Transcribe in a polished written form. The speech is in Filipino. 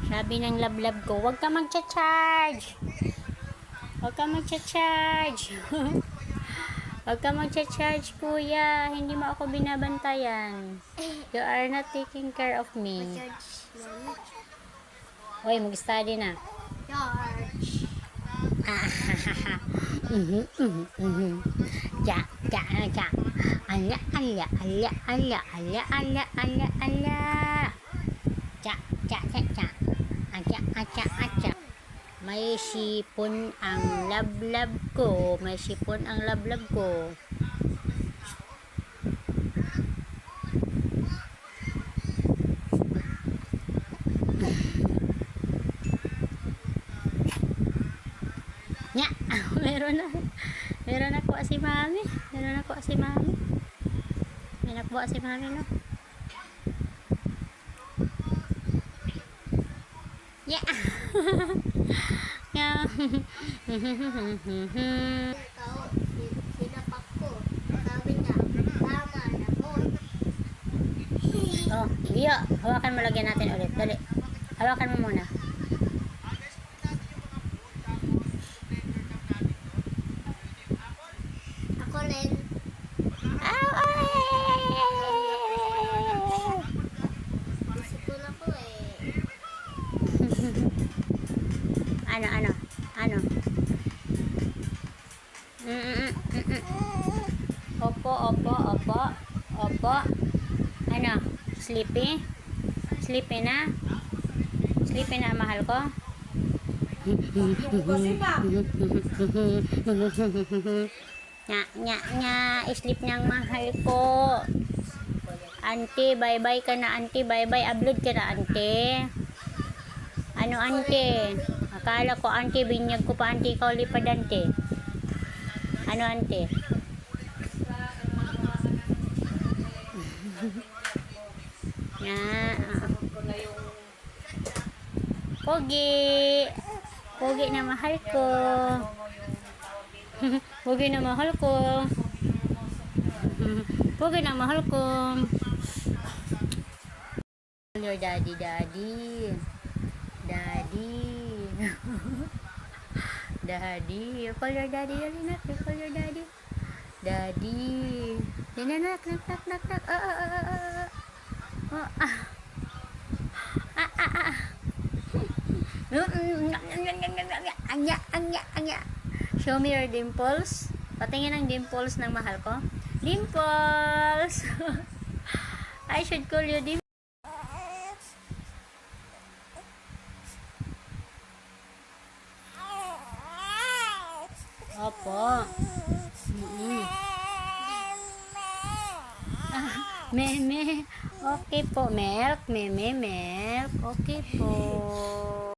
Sabi ng lablab ko, huwag ka magcha-charge. Huwag ka magcha-charge. Huwag ka magcha-charge, kuya. Hindi mo ako binabantayan. You are not taking care of me. Hoy, mag-study na. Charge. Ja, ja, ja. Ala, ala, ala, ala, ala, ala, ala, ala. Ja, ja, ja, ja. Aja, aja, aja. May sipon ang lablab ko. May sipon ang lablab ko. Nya, meron na. Meron na po si mami. Meron na po si mami. Meron na po si mami, no? Yeah. Yeah. Ikaw, sinapak ko. Sabi niya, tama na po. Oh, Gio, hawakan mo, lagyan natin ulit. Dali. Hawakan mo muna. Ako rin. Ow, Disipon ako eh. Ano, ano? Ano? Opo, opo, opo. Opo. Ano? Sleepy? Sleepy na? Sleepy na, mahal ko? Nya, nya, nya. Sleep niyang mahal ko. Auntie, bye-bye ka na, auntie. Bye-bye. Upload ka na, auntie. Ano, auntie? Akala ko, auntie, binyag ko pa, auntie. Ikaw lipad, auntie. Ano, auntie? Nya. Pogi. Pogi na mahal ko. Pogi na mahal ko. Pogi na mahal ko. Call your daddy, daddy. Daddy. Daddy. Call your daddy, dali na. Call your daddy. Daddy. Yan na, nak, nak, nak, nak, nak. Oh, ah. Ah, ah, ah. Anya, anya, anya. Show me your dimples. Patingin ang dimples ng mahal ko. Dimples! I should call you dimples. Opo. Meme. Okay po, milk. Meme, milk. Okay po.